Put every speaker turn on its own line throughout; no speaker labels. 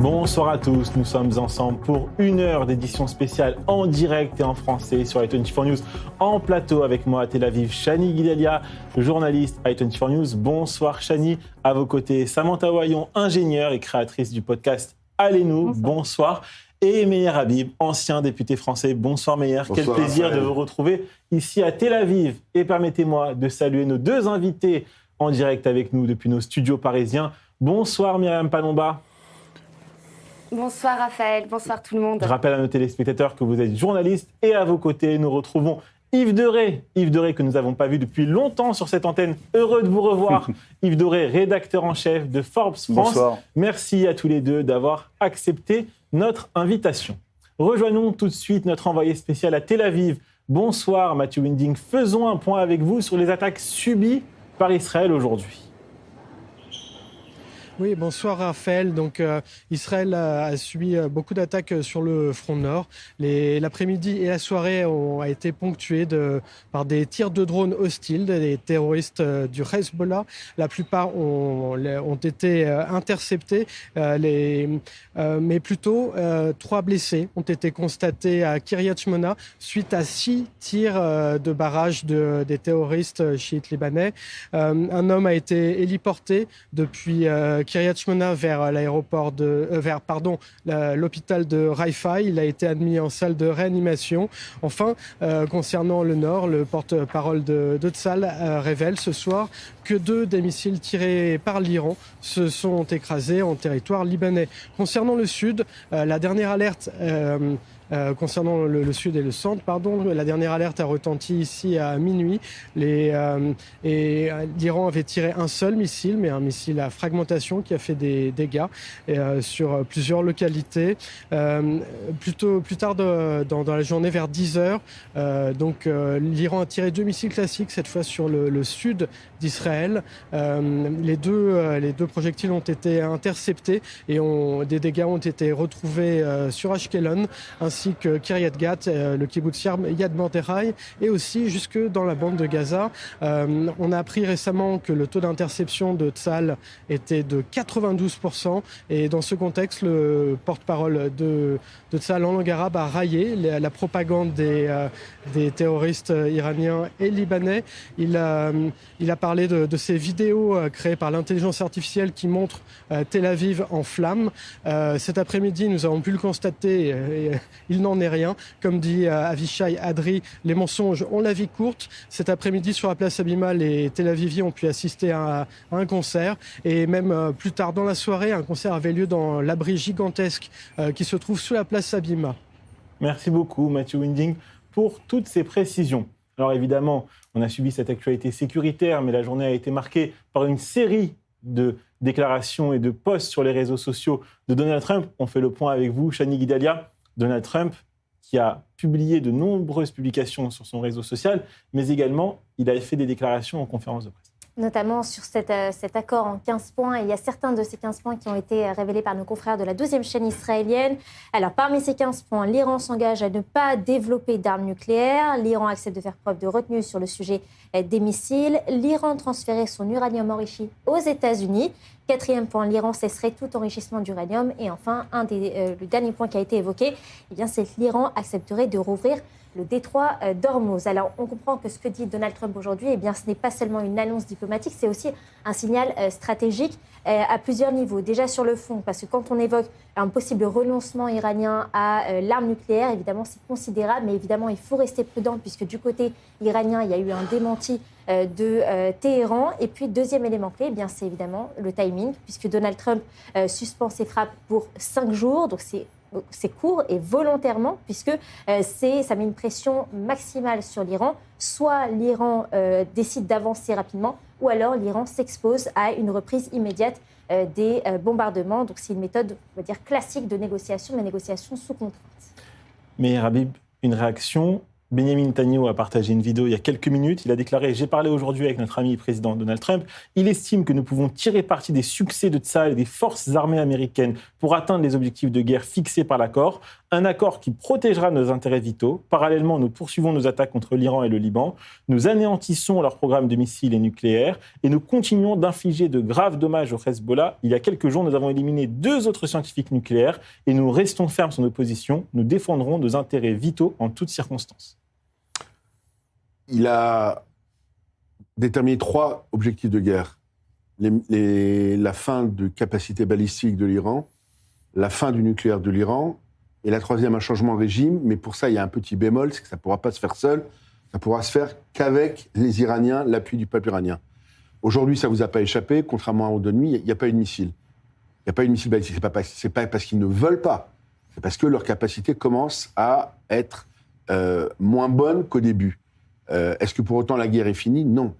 Bonsoir à tous, nous sommes ensemble pour une heure d'édition spéciale en direct et en français sur i24 News. En plateau avec moi à Tel Aviv, Chani Guidelia, journaliste à i24 News. Bonsoir Chani, à vos côtés Samantha Wayon, ingénieure et créatrice du podcast Allez-nous, bonsoir. Et Meir Habib, ancien député français. Bonsoir Meir, quel plaisir de vous retrouver ici à Tel Aviv. Et permettez-moi de saluer nos deux invités en direct avec nous depuis nos studios parisiens. Bonsoir Myriam Palomba.
Bonsoir Raphaël, bonsoir tout le monde.
Je rappelle à nos téléspectateurs que vous êtes journaliste et à vos côtés, nous retrouvons Yves Derey. Yves Derey que nous n'avons pas vu depuis longtemps sur cette antenne. Heureux de vous revoir. Yves Derey, rédacteur en chef de Forbes France.
Bonsoir.
Merci à tous les deux d'avoir accepté notre invitation. Rejoignons tout de suite notre envoyé spécial à Tel Aviv. Bonsoir Mathieu Winding. Faisons un point avec vous sur les attaques subies par Israël aujourd'hui.
Oui, bonsoir Raphaël. Donc, Israël a subi beaucoup d'attaques sur le front nord. L'après-midi et la soirée ont été ponctuées par des tirs de drones hostiles des terroristes du Hezbollah. La plupart ont été interceptés, mais plutôt 3 blessés ont été constatés à Kiryat Shmona suite à 6 tirs de barrage des terroristes chiites libanais. Un homme a été héliporté depuis Kiryat Shmona vers l'hôpital de Haïfa. Il a été admis en salle de réanimation. Enfin, concernant le nord, le porte-parole de Tzahal révèle ce soir que 2 des missiles tirés par l'Iran se sont écrasés en territoire libanais. Concernant le sud, la dernière alerte concernant le sud et le centre, la dernière alerte a retenti ici à minuit. L'Iran avait tiré un seul missile, mais un missile à fragmentation qui a fait des dégâts sur plusieurs localités. Plus tard dans la journée, vers 10h, l'Iran a tiré 2 missiles classiques, cette fois sur le sud d'Israël. Les deux projectiles ont été interceptés et des dégâts ont été retrouvés sur Ashkelon, ainsi que Kiryat Gat, le kibbutz Yad Mordechai, et aussi jusque dans la bande de Gaza. On a appris récemment que le taux d'interception de Tzahal était de 92%, et dans ce contexte, le porte-parole de Tzahal en langue arabe a raillé la propagande des terroristes iraniens et libanais. Il a parlé de ces vidéos créées par l'intelligence artificielle qui montrent Tel Aviv en flammes. Cet après-midi, nous avons pu le constater, il n'en est rien. Comme dit Avishai Adri, les mensonges ont la vie courte. Cet après-midi, sur la place Habima, les Tel Aviviens ont pu assister à un concert. Et même plus tard dans la soirée, un concert avait lieu dans l'abri gigantesque qui se trouve sous la place Habima.
Merci beaucoup Mathieu Winding pour toutes ces précisions. Alors évidemment, on a subi cette actualité sécuritaire, mais la journée a été marquée par une série de déclarations et de posts sur les réseaux sociaux de Donald Trump. On fait le point avec vous, Chani Guidelia. Donald Trump qui a publié de nombreuses publications sur son réseau social, mais également, il a fait des déclarations en conférence de presse.
Notamment sur cet accord en 15 points. Et il y a certains de ces 15 points qui ont été révélés par nos confrères de la 12e chaîne israélienne. Alors, parmi ces 15 points, l'Iran s'engage à ne pas développer d'armes nucléaires. L'Iran accepte de faire preuve de retenue sur le sujet des missiles. L'Iran transférait son uranium enrichi aux États-Unis. 4e point, l'Iran cesserait tout enrichissement d'uranium. Et enfin, le dernier point qui a été évoqué, c'est que l'Iran accepterait de rouvrir le détroit d'Ormuz. Alors, on comprend que ce que dit Donald Trump aujourd'hui, ce n'est pas seulement une annonce diplomatique, c'est aussi un signal stratégique à plusieurs niveaux. Déjà sur le fond, parce que quand on évoque un possible renoncement iranien à l'arme nucléaire, évidemment, c'est considérable, mais évidemment, il faut rester prudent, puisque du côté iranien, il y a eu un démenti de Téhéran. Et puis, deuxième élément clé, c'est évidemment le timing, puisque Donald Trump suspend ses frappes pour 5 jours, donc c'est court et volontairement, puisque ça met une pression maximale sur l'Iran. Soit l'Iran décide d'avancer rapidement, ou alors l'Iran s'expose à une reprise immédiate des bombardements. Donc c'est une méthode, on va dire, classique de négociation, mais négociation sous contrainte.
Mais Habib, une réaction Benjamin Netanyahu a partagé une vidéo il y a quelques minutes. Il a déclaré « J'ai parlé aujourd'hui avec notre ami président Donald Trump. Il estime que nous pouvons tirer parti des succès de Tsahal et des forces armées américaines pour atteindre les objectifs de guerre fixés par l'accord. Un accord qui protégera nos intérêts vitaux. Parallèlement, nous poursuivons nos attaques contre l'Iran et le Liban. Nous anéantissons leur programme de missiles et nucléaires et nous continuons d'infliger de graves dommages au Hezbollah. Il y a quelques jours, nous avons éliminé 2 autres scientifiques nucléaires et nous restons fermes sur nos positions. Nous défendrons nos intérêts vitaux en toutes circonstances. »
Il a déterminé 3 objectifs de guerre. La fin de capacité balistique de l'Iran, la fin du nucléaire de l'Iran, et la 3e, un changement de régime. Mais pour ça, il y a un petit bémol, c'est que ça ne pourra pas se faire seul. Ça ne pourra se faire qu'avec les Iraniens, l'appui du peuple iranien. Aujourd'hui, ça ne vous a pas échappé, contrairement à Haut-de-Nuit, il n'y a pas eu de missile. Il n'y a pas eu de missile balistique. Ce n'est pas parce qu'ils ne veulent pas, c'est parce que leur capacité commence à être moins bonne qu'au début. Est-ce que pour autant la guerre est finie ? Non.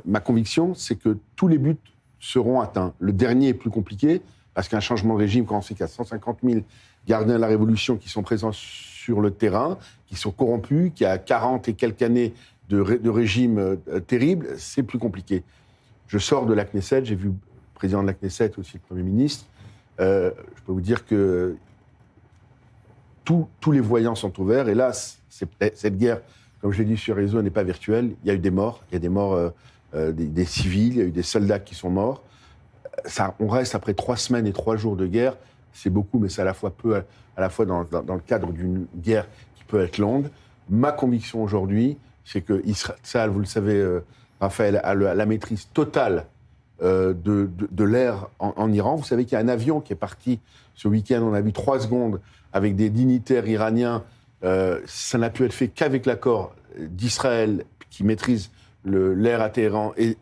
Ma conviction, c'est que tous les buts seront atteints. Le dernier est plus compliqué, parce qu'un changement de régime, quand on sait qu'il y a 150 000 gardiens de la Révolution qui sont présents sur le terrain, qui sont corrompus, qu'il y a 40 et quelques années de régime terrible, c'est plus compliqué. Je sors de la Knesset, j'ai vu le président de la Knesset, aussi le Premier ministre. Je peux vous dire que tous les voyants sont ouverts. Hélas, cette guerre, comme je l'ai dit sur les réseaux, n'est pas virtuelle. Il y a eu des morts. Il y a des morts des civils. Il y a eu des soldats qui sont morts. On reste après 3 semaines et 3 jours de guerre. C'est beaucoup, mais c'est à la fois peu, à la fois dans le cadre d'une guerre qui peut être longue. Ma conviction aujourd'hui, c'est que Tsahal, vous le savez, Raphaël, a la maîtrise totale de l'air en Iran. Vous savez qu'il y a un avion qui est parti ce week-end. On a vu 3 secondes avec des dignitaires iraniens. Ça n'a pu être fait qu'avec l'accord d'Israël qui maîtrise l'air à Téhéran et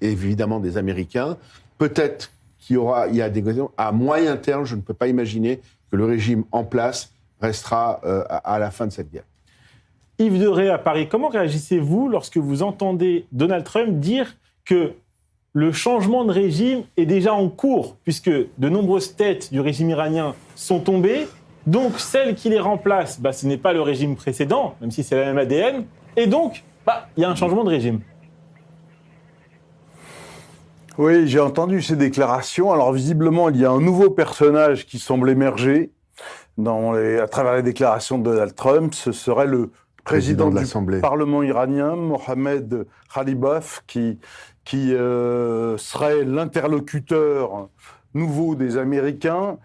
évidemment des Américains. Peut-être qu'il y a des questions. À moyen terme, je ne peux pas imaginer que le régime en place restera à la fin de cette guerre.
Yves Deray à Paris, comment réagissez-vous lorsque vous entendez Donald Trump dire que le changement de régime est déjà en cours, puisque de nombreuses têtes du régime iranien sont tombées? Donc, celle qui les remplace, ce n'est pas le régime précédent, même si c'est la même ADN. Et donc, il y a un changement de régime.
Oui, j'ai entendu ces déclarations. Alors, visiblement, il y a un nouveau personnage qui semble émerger à travers les déclarations de Donald Trump. Ce serait le président du Parlement iranien, Mohamed Khalibaf, qui serait l'interlocuteur nouveau des Américains.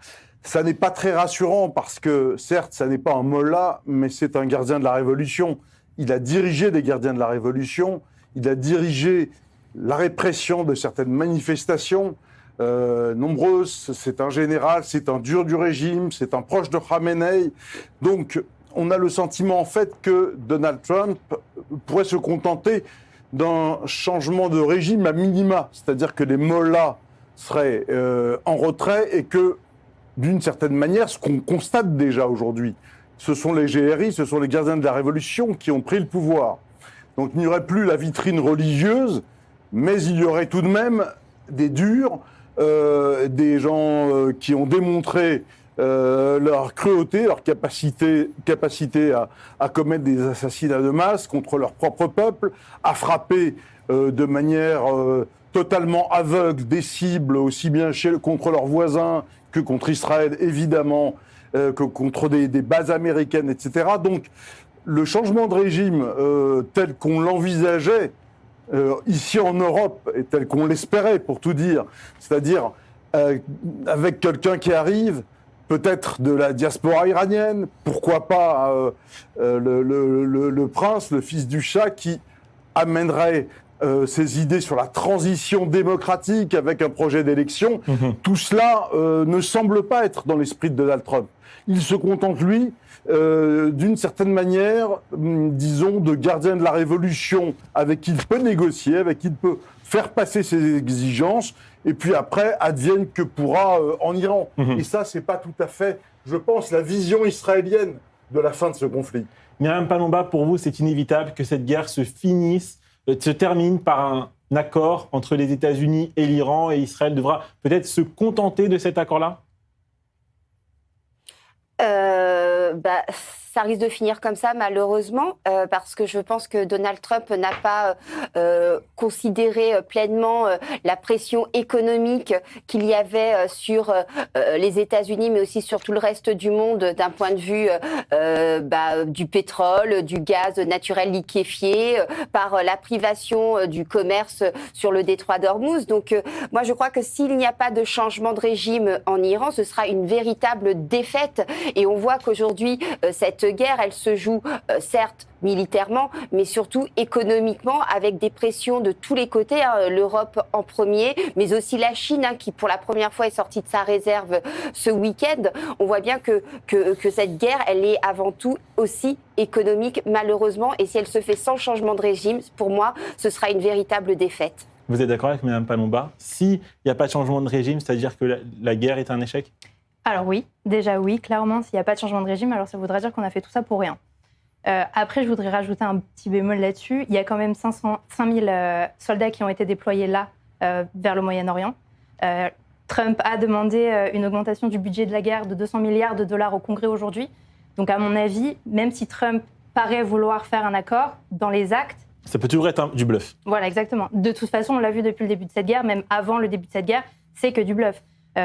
Ça n'est pas très rassurant parce que, certes, ça n'est pas un mollah, mais c'est un gardien de la Révolution. Il a dirigé des gardiens de la Révolution, il a dirigé la répression de certaines manifestations nombreuses. C'est un général, c'est un dur du régime, c'est un proche de Khamenei. Donc, on a le sentiment, en fait, que Donald Trump pourrait se contenter d'un changement de régime à minima. C'est-à-dire que les mollahs seraient en retrait et que, d'une certaine manière, ce qu'on constate déjà aujourd'hui, ce sont les GRI, ce sont les gardiens de la Révolution qui ont pris le pouvoir. Donc il n'y aurait plus la vitrine religieuse, mais il y aurait tout de même des durs, des gens qui ont démontré leur cruauté, leur capacité à commettre des assassinats de masse contre leur propre peuple, à frapper de manière totalement aveugle des cibles, aussi bien contre leurs voisins que contre Israël, évidemment, que contre des bases américaines, etc. Donc, le changement de régime tel qu'on l'envisageait ici en Europe, et tel qu'on l'espérait, pour tout dire, c'est-à-dire avec quelqu'un qui arrive, peut-être de la diaspora iranienne, pourquoi pas le prince, le fils du Shah, qui amènerait ses idées sur la transition démocratique avec un projet d'élection, tout cela ne semble pas être dans l'esprit de Donald Trump. Il se contente, lui, d'une certaine manière, disons, de gardien de la révolution avec qui il peut négocier, avec qui il peut faire passer ses exigences, et puis après, advienne que pourra en Iran. Et ça, c'est pas tout à fait, je pense, la vision israélienne de la fin de ce conflit.
Myriam Palomba, pour vous, c'est inévitable que cette guerre se termine par un accord entre les États-Unis et l'Iran, et Israël devra peut-être se contenter de cet accord-là ?
ça risque de finir comme ça, malheureusement, parce que je pense que Donald Trump n'a pas considéré pleinement la pression économique qu'il y avait sur les États-Unis, mais aussi sur tout le reste du monde, d'un point de vue du pétrole, du gaz naturel liquéfié, par la privation du commerce sur le détroit d'Ormuz. Donc, moi, je crois que s'il n'y a pas de changement de régime en Iran, ce sera une véritable défaite. Et on voit qu'aujourd'hui, cette guerre, elle se joue certes militairement, mais surtout économiquement, avec des pressions de tous les côtés, l'Europe en premier, mais aussi la Chine, qui pour la première fois est sortie de sa réserve ce week-end. On voit bien que cette guerre, elle est avant tout aussi économique, malheureusement, et si elle se fait sans changement de régime, pour moi, ce sera une véritable défaite.
Vous êtes d'accord avec Mme Palomba? S'il n'y a pas de changement de régime, c'est-à-dire que la guerre est un échec?
Alors oui, déjà oui, clairement, s'il n'y a pas de changement de régime, alors ça voudrait dire qu'on a fait tout ça pour rien. Après, je voudrais rajouter un petit bémol là-dessus. Il y a quand même 5000 soldats qui ont été déployés là, vers le Moyen-Orient. Trump a demandé une augmentation du budget de la guerre de 200 milliards de dollars au Congrès aujourd'hui. Donc à mon avis, même si Trump paraît vouloir faire un accord, dans les actes...
Ça peut toujours être du bluff.
Voilà, exactement. De toute façon, on l'a vu depuis le début de cette guerre, même avant le début de cette guerre, c'est que du bluff.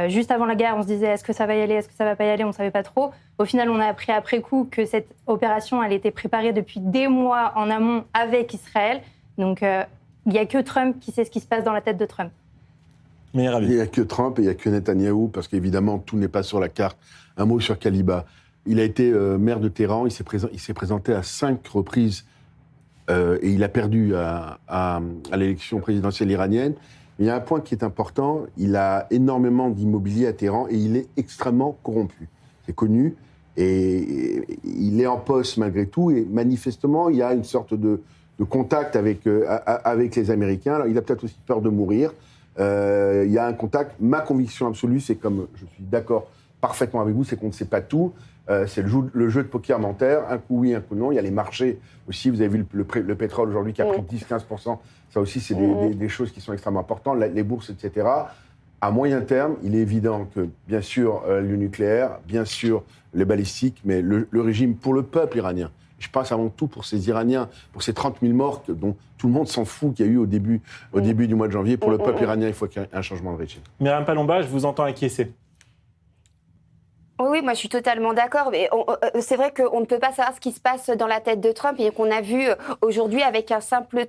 Juste avant la guerre, on se disait est-ce que ça va y aller, est-ce que ça va pas y aller, on ne savait pas trop. Au final, on a appris après coup que cette opération, elle était préparée depuis des mois en amont avec Israël. Donc, il n'y a que Trump qui sait ce qui se passe dans la tête de Trump.
Il n'y a que Trump et il n'y a que Netanyahou, parce qu'évidemment, tout n'est pas sur la carte. Un mot sur Kaliba. Il a été maire de Téhéran, il s'est présenté à 5 reprises et il a perdu à l'élection présidentielle iranienne. Mais il y a un point qui est important, il a énormément d'immobilier à Téhéran et il est extrêmement corrompu. C'est connu et il est en poste malgré tout et manifestement, il y a une sorte de contact avec les Américains. Alors, il a peut-être aussi peur de mourir. Il y a un contact. Ma conviction absolue, c'est comme je suis d'accord parfaitement avec vous, c'est qu'on ne sait pas tout. C'est le jeu de poker menteur, un coup oui, un coup non. Il y a les marchés aussi, vous avez vu le pétrole aujourd'hui qui a pris 10-15%. Ça aussi, c'est des choses qui sont extrêmement importantes, les bourses, etc. À moyen terme, il est évident que, bien sûr, le nucléaire, bien sûr, les balistiques, mais le régime pour le peuple iranien. Je pense avant tout pour ces Iraniens, pour ces 30 000 morts dont tout le monde s'en fout qu'il y a eu au début du mois de janvier. Pour le peuple iranien, il faut qu'il y ait un changement de régime.
Myriam Palomba, je vous entends acquiescer.
Oui, moi je suis totalement d'accord. Mais c'est vrai qu'on ne peut pas savoir ce qui se passe dans la tête de Trump et qu'on a vu aujourd'hui avec un simple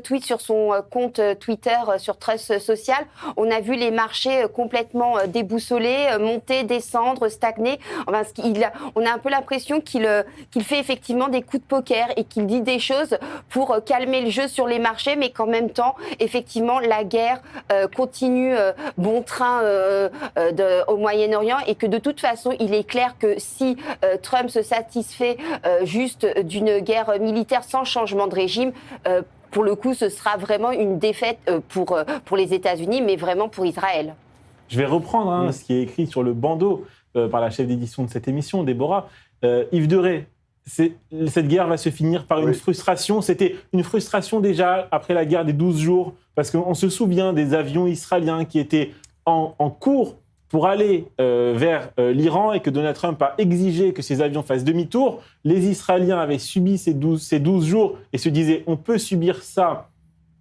tweet sur son compte Twitter sur Truth Social. On a vu les marchés complètement déboussolés, monter, descendre, stagner. Enfin, on a un peu l'impression qu'il fait effectivement des coups de poker et qu'il dit des choses pour calmer le jeu sur les marchés, mais qu'en même temps, effectivement, la guerre continue bon train au Moyen-Orient et que de toute façon, il est clair que si Trump se satisfait juste d'une guerre militaire sans changement de régime, pour le coup, ce sera vraiment une défaite pour les États-Unis, mais vraiment pour Israël.
Je vais reprendre ce qui est écrit sur le bandeau par la chef d'édition de cette émission, Déborah. Yves Deray, cette guerre va se finir par une frustration. C'était une frustration déjà après la guerre des 12 jours, parce qu'on se souvient des avions israéliens qui étaient en cours pour aller vers l'Iran et que Donald Trump a exigé que ces avions fassent demi-tour. Les Israéliens avaient subi ces 12 jours et se disaient on peut subir ça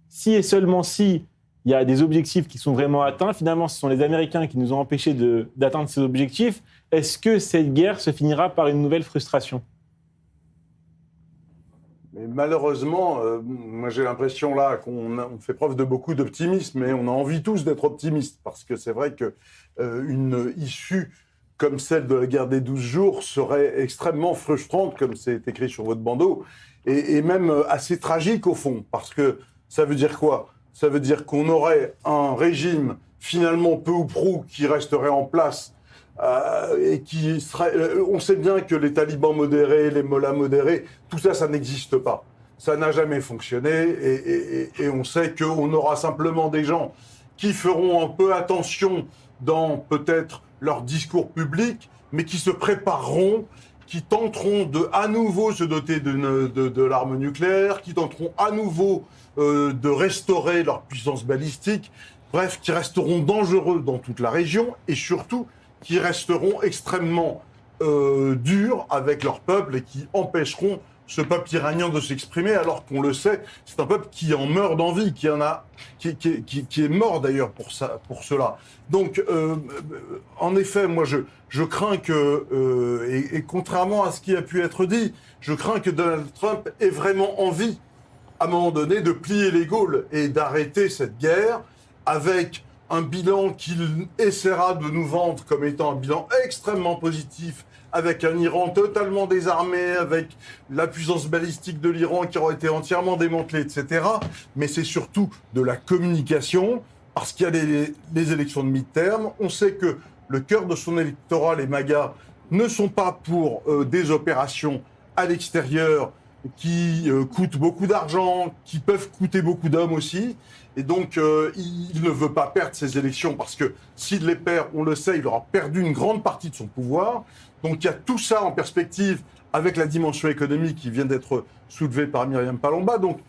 si et seulement si il y a des objectifs qui sont vraiment atteints. Finalement, ce sont les Américains qui nous ont empêchés d'atteindre ces objectifs. Est-ce que cette guerre se finira par une nouvelle frustration ?
Mais malheureusement, moi j'ai l'impression là qu'on fait preuve de beaucoup d'optimisme, mais on a envie tous d'être optimistes, parce que c'est vrai qu'une issue comme celle de la guerre des 12 jours serait extrêmement frustrante, comme c'est écrit sur votre bandeau, et même assez tragique au fond, parce que ça veut dire quoi ? Ça veut dire qu'on aurait un régime finalement peu ou prou qui resterait en place, et qui serait, on sait bien que les talibans modérés, les mollahs modérés, tout ça, ça n'existe pas. Ça n'a jamais fonctionné et on sait qu'on aura simplement des gens qui feront un peu attention dans peut-être leur discours public, mais qui se prépareront, qui tenteront de à nouveau se doter de l'arme nucléaire, qui tenteront à nouveau de restaurer leur puissance balistique, bref, qui resteront dangereux dans toute la région et surtout qui resteront extrêmement durs avec leur peuple et qui empêcheront ce peuple iranien de s'exprimer, alors qu'on le sait, c'est un peuple qui en meurt d'envie, qui est mort d'ailleurs pour cela. Donc, en effet, moi, je crains que, et contrairement à ce qui a pu être dit, je crains que Donald Trump ait vraiment envie, à un moment donné, de plier les Gaules et d'arrêter cette guerre avec un bilan qu'il essaiera de nous vendre comme étant un bilan extrêmement positif, avec un Iran totalement désarmé, avec la puissance balistique de l'Iran qui aura été entièrement démantelée, etc. Mais c'est surtout de la communication, parce qu'il y a les élections de mi-terme. On sait que le cœur de son électorat, les MAGA, ne sont pas pour des opérations à l'extérieur qui coûtent beaucoup d'argent, qui peuvent coûter beaucoup d'hommes aussi. Et donc, il ne veut pas perdre ces élections, parce que s'il les perd, on le sait, il aura perdu une grande partie de son pouvoir. Donc il y a tout ça en perspective avec la dimension économique qui vient d'être soulevée par Myriam Palomba. Donc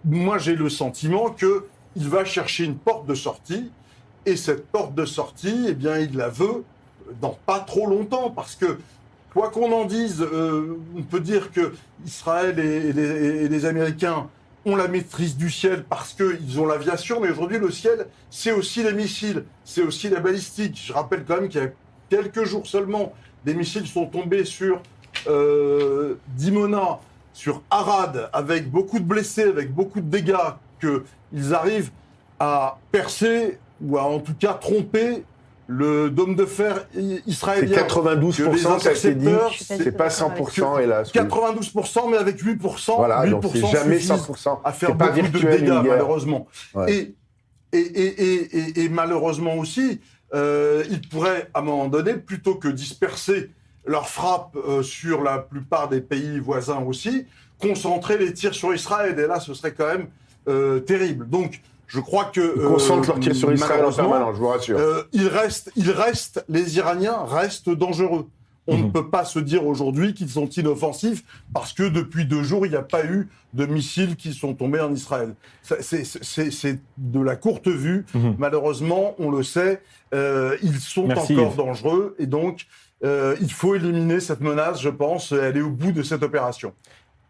moi j'ai le sentiment qu'il va chercher une porte de sortie, et cette porte de sortie, eh bien il la veut dans pas trop longtemps, parce que quoi qu'on en dise, on peut dire que Israël et les Américains ont la maîtrise du ciel parce qu'ils ont l'aviation, mais aujourd'hui le ciel c'est aussi les missiles, c'est aussi la balistique. Je rappelle quand même qu'il y a quelques jours seulement, des missiles sont tombés sur Dimona, sur Arad, avec beaucoup de blessés, avec beaucoup de dégâts, qu'ils arrivent à percer, ou à en tout cas tromper, le dôme de fer israélien.
C'est 92%, ça a été dit, c'est pas 100%, hélas.
92%, mais avec 8%.
Voilà,
8%
donc c'est jamais 100%.
À faire
pas
beaucoup de dégâts, malheureusement.
Ouais.
Et malheureusement aussi, ils pourraient, à un moment donné, plutôt que disperser leurs frappes sur la plupart des pays voisins aussi, concentrer les tirs sur Israël. Et là, ce serait quand même terrible. Donc, je crois que...
Ils concentrent leurs tirs sur Israël en permanence, je vous rassure.
Les Iraniens restent dangereux. On ne peut pas se dire aujourd'hui qu'ils sont inoffensifs parce que depuis 2 jours, il n'y a pas eu de missiles qui sont tombés en Israël. C'est de la courte vue. Malheureusement, on le sait, ils sont encore dangereux. Et donc, il faut éliminer cette menace, je pense, et aller au bout de cette opération.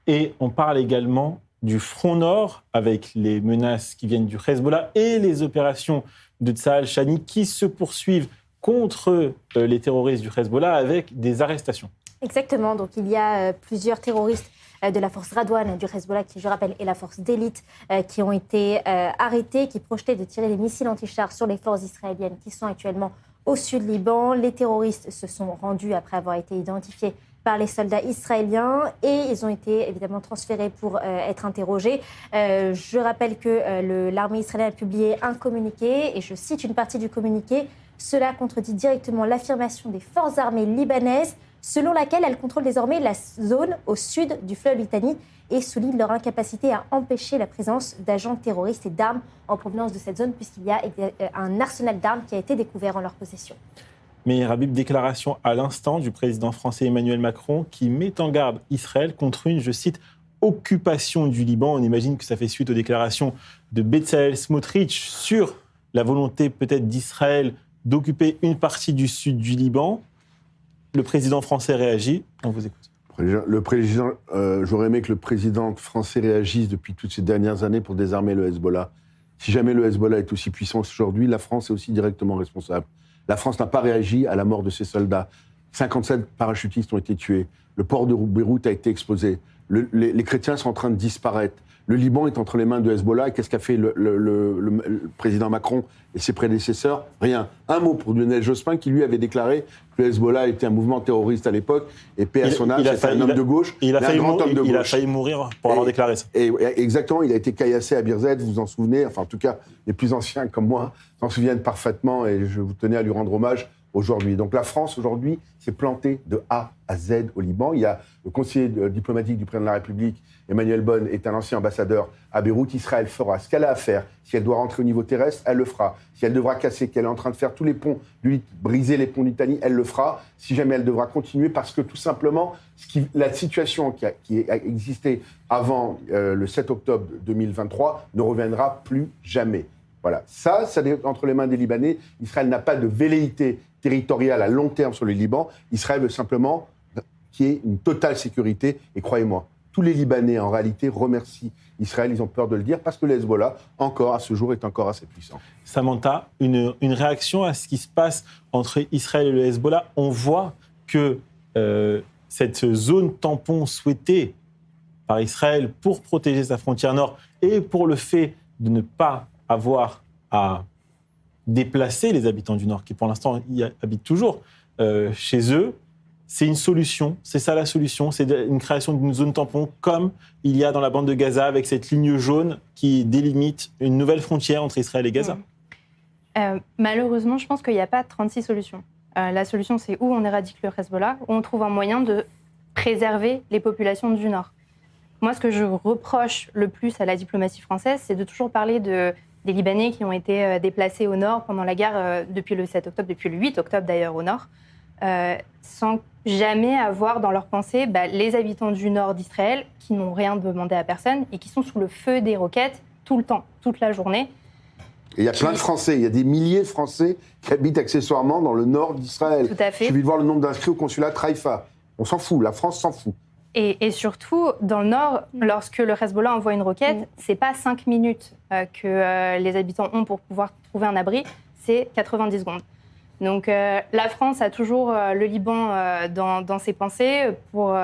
Et on parle également du front nord, avec les menaces qui viennent du Hezbollah et les opérations de Tsahal Shani qui se poursuivent contre les terroristes du Hezbollah avec des arrestations.
Exactement, donc il y a plusieurs terroristes de la force Radwan du Hezbollah, qui je rappelle est la force d'élite, qui ont été arrêtés, qui projetaient de tirer des missiles anti-chars sur les forces israéliennes qui sont actuellement au sud Liban. Les terroristes se sont rendus après avoir été identifiés par les soldats israéliens et ils ont été évidemment transférés pour être interrogés. Je rappelle que l'armée israélienne a publié un communiqué et je cite une partie du communiqué. Cela contredit directement l'affirmation des forces armées libanaises selon laquelle elles contrôlent désormais la zone au sud du fleuve Litani et souligne leur incapacité à empêcher la présence d'agents terroristes et d'armes en provenance de cette zone puisqu'il y a un arsenal d'armes qui a été découvert en leur possession.
Mais Habib, déclaration à l'instant du président français Emmanuel Macron qui met en garde Israël contre une, je cite, occupation du Liban. On imagine que ça fait suite aux déclarations de Bezalel Smotrich sur la volonté peut-être d'Israël d'occuper une partie du sud du Liban. Le président français réagit. On vous écoute.
J'aurais aimé que le président français réagisse depuis toutes ces dernières années pour désarmer le Hezbollah. Si jamais le Hezbollah est aussi puissant aujourd'hui, la France est aussi directement responsable. La France n'a pas réagi à la mort de ses soldats. 57 parachutistes ont été tués. Le port de Beyrouth a été explosé. Les chrétiens sont en train de disparaître. Le Liban est entre les mains de Hezbollah. Et qu'est-ce qu'a fait le président Macron et ses prédécesseurs? Rien. Un mot pour Lionel Jospin qui, lui, avait déclaré que le Hezbollah était un mouvement terroriste à l'époque. Et paix à son âme, c'était un homme de gauche.
Il a failli mourir pour avoir déclaré ça.
Exactement. Il a été caillassé à Birzeit, vous vous en souvenez. Enfin, en tout cas, les plus anciens comme moi s'en souviennent parfaitement. Et je vous tenais à lui rendre hommage aujourd'hui. Donc la France, aujourd'hui, s'est plantée de A à Z au Liban. Il y a le conseiller diplomatique du président de la République, Emmanuel Bonne, est un ancien ambassadeur à Beyrouth. Israël fera ce qu'elle a à faire. Si elle doit rentrer au niveau terrestre, elle le fera. Si elle devra casser, qu'elle est en train de faire tous les ponts, briser les ponts d'Italie, elle le fera. Si jamais elle devra continuer, parce que tout simplement, la situation qui a existé avant le 7 octobre 2023 ne reviendra plus jamais. Voilà. Ça entre les mains des Libanais. Israël n'a pas de velléité territoriale à long terme sur le Liban. Israël veut simplement qu'il y ait une totale sécurité. Et croyez-moi, tous les Libanais, en réalité, remercient Israël. Ils ont peur de le dire parce que le Hezbollah, encore à ce jour, est encore assez puissant.
Samantha, une réaction à ce qui se passe entre Israël et le Hezbollah. On voit que cette zone tampon souhaitée par Israël pour protéger sa frontière nord et pour le fait de ne pas avoir à déplacer les habitants du nord, qui pour l'instant y habitent toujours chez eux, c'est une solution, c'est ça la solution, c'est une création d'une zone tampon comme il y a dans la bande de Gaza avec cette ligne jaune qui délimite une nouvelle frontière entre Israël et Gaza.
Malheureusement, je pense qu'il n'y a pas 36 solutions. La solution, c'est où on éradique le Hezbollah, où on trouve un moyen de préserver les populations du Nord. Moi, ce que je reproche le plus à la diplomatie française, c'est de toujours parler des Libanais qui ont été déplacés au Nord pendant la guerre depuis le 7 octobre, depuis le 8 octobre d'ailleurs au Nord, sans jamais avoir dans leur pensée les habitants du Nord d'Israël qui n'ont rien demandé à personne et qui sont sous le feu des roquettes tout le temps, toute la journée.
Et il y a plein de Français, il y a des milliers de Français qui habitent accessoirement dans le nord d'Israël.
Tout à fait.
Il suffit de voir le nombre d'inscrits au consulat de Haïfa. On s'en fout, la France s'en fout.
Et surtout, dans le Nord, lorsque le Hezbollah envoie une roquette, c'est pas 5 minutes que les habitants ont pour pouvoir trouver un abri, c'est 90 secondes. Donc la France a toujours le Liban dans ses pensées pour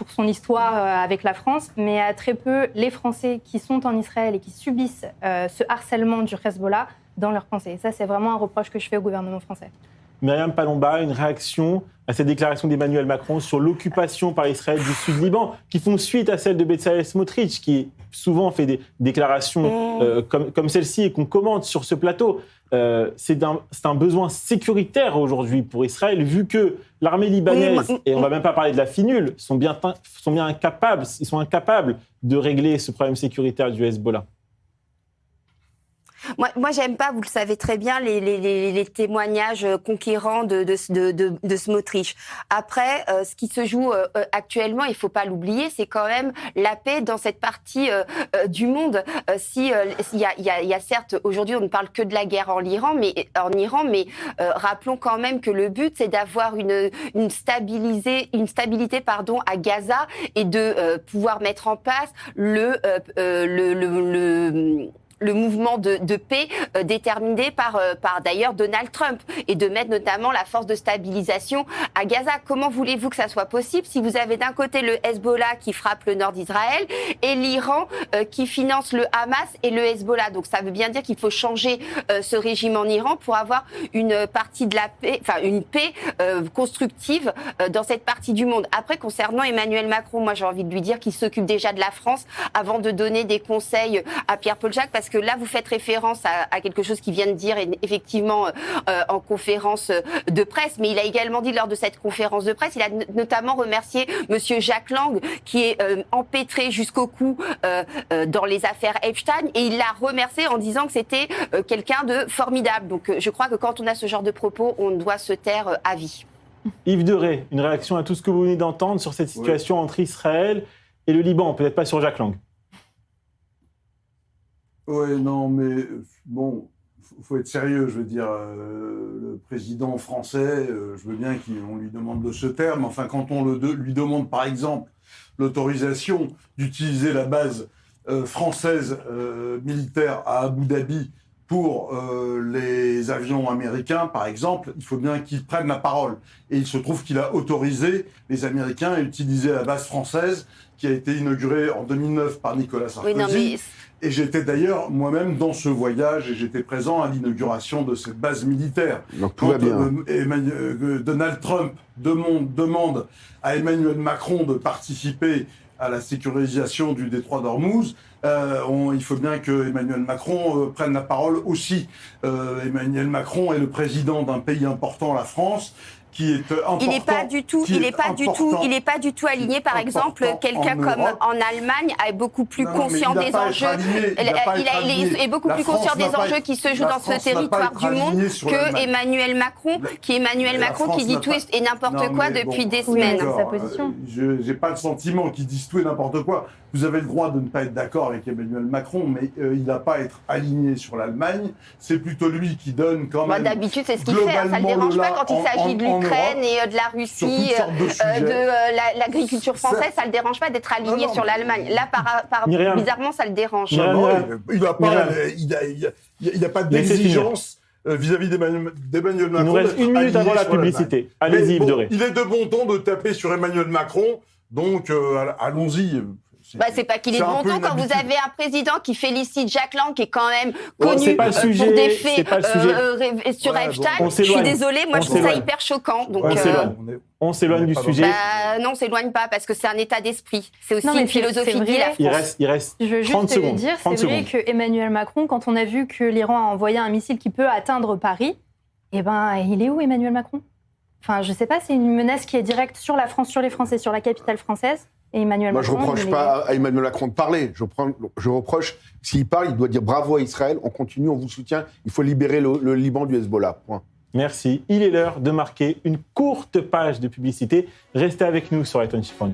son histoire avec la France, mais a très peu les Français qui sont en Israël et qui subissent ce harcèlement du Hezbollah dans leurs pensées. Ça, c'est vraiment un reproche que je fais au gouvernement français.
Myriam Palomba, une réaction à cette déclaration d'Emmanuel Macron sur l'occupation par Israël du Sud-Liban, qui font suite à celle de Bezalel Smotrich, qui souvent fait des déclarations comme celle-ci et qu'on commente sur ce plateau. C'est un besoin sécuritaire aujourd'hui pour Israël, vu que l'armée libanaise, et on ne va même pas parler de la FINUL, sont bien incapables de régler ce problème sécuritaire du Hezbollah.
Moi, j'aime pas, vous le savez très bien, les témoignages conquérants de Smotrich. Après, ce qui se joue actuellement, il faut pas l'oublier, c'est quand même la paix dans cette partie du monde. Il y a certes, aujourd'hui, on ne parle que de la guerre en Iran, mais rappelons quand même que le but, c'est d'avoir une stabilité, à Gaza et de pouvoir mettre en place le mouvement de paix déterminé par d'ailleurs Donald Trump et de mettre notamment la force de stabilisation à Gaza. Comment voulez-vous que ça soit possible si vous avez d'un côté le Hezbollah qui frappe le nord d'Israël et l'Iran qui finance le Hamas et le Hezbollah? Donc ça veut bien dire qu'il faut changer ce régime en Iran pour avoir une partie de la paix, enfin une paix constructive dans cette partie du monde. Après, concernant Emmanuel Macron, moi j'ai envie de lui dire qu'il s'occupe déjà de la France avant de donner des conseils à Pierre-Paul Jacques, parce que là, vous faites référence à quelque chose qu'il vient de dire effectivement en conférence de presse, mais il a également dit lors de cette conférence de presse, il a notamment remercié Monsieur Jack Lang, qui est empêtré jusqu'au cou dans les affaires Epstein, et il l'a remercié en disant que c'était quelqu'un de formidable. Donc je crois que quand on a ce genre de propos, on doit se taire à vie.
Yves Deray, une réaction à tout ce que vous venez d'entendre sur cette situation entre Israël et le Liban, peut-être pas sur Jack Lang.
Oui, non, mais bon, faut être sérieux, je veux dire, le président français, je veux bien qu'on lui demande de se taire, mais enfin, quand on lui demande, par exemple, l'autorisation d'utiliser la base française militaire à Abu Dhabi pour les avions américains, par exemple, il faut bien qu'ils prennent la parole. Et il se trouve qu'il a autorisé les Américains à utiliser la base française qui a été inaugurée en 2009 par Nicolas Sarkozy.
Oui, non, mais...
Et j'étais d'ailleurs moi-même dans ce voyage et j'étais présent à l'inauguration de cette base militaire.
Donc tout va bien.
Donald Trump demande à Emmanuel Macron de participer à la sécurisation du détroit d'Ormuz, il faut bien que Emmanuel Macron prenne la parole aussi. Emmanuel Macron est le président d'un pays important, la France, qui est important.
Il n'est pas du tout, il est pas du tout aligné. Par exemple, quelqu'un comme en Allemagne est beaucoup plus conscient des enjeux. Il est beaucoup plus conscient des enjeux qui se jouent dans ce territoire du monde que Emmanuel Macron, qui dit tout et n'importe quoi depuis des semaines.
Sa position.
Je n'ai pas le sentiment qu'ils disent tout et n'importe quoi. Vous avez le droit de ne pas être d'accord avec Emmanuel Macron, mais il n'a pas à être aligné sur l'Allemagne. C'est plutôt lui qui donne quand même.
D'habitude, c'est ce qu'il fait. Ça ne le dérange pas quand il s'agit de l'Ukraine et de la Russie, de l'agriculture française. Ça ne le dérange pas d'être aligné sur l'Allemagne. Là, bizarrement, ça le dérange.
Il n'a pas d'exigence vis-à-vis d'Emmanuel Macron.
Il nous reste 1 minute avant la publicité. Allez-y, Yves Doré.
Il est de bon ton de taper sur Emmanuel Macron, donc allons-y.
C'est pas qu'il est de bon ton quand vous avez un président qui félicite Jack Lang, qui est quand même connu
c'est pas le sujet,
pour des faits sur
Ouais,
Epstein.
bon,
Je suis désolée, moi je trouve ça hyper choquant. Donc,
on s'éloigne du sujet.
Non, on s'éloigne pas parce que c'est un état d'esprit. C'est aussi
Non, mais
une philosophie de vie, la France.
Il reste
Je veux
30
juste
secondes.
dire, c'est vrai que Emmanuel Macron, quand on a vu que l'Iran a envoyé un missile qui peut atteindre Paris, eh ben, il est où Emmanuel Macron? Enfin, je sais pas, c'est une menace qui est directe sur la France, sur les Français, sur la capitale française. Et Emmanuel
Moi,
Macron,
je reproche pas à Emmanuel Macron de parler. Je reproche, s'il parle, il doit dire bravo à Israël, on continue, on vous soutient, il faut libérer le Liban du Hezbollah. Point.
Merci. Il est l'heure de marquer une courte page de publicité. Restez avec nous sur i24 News.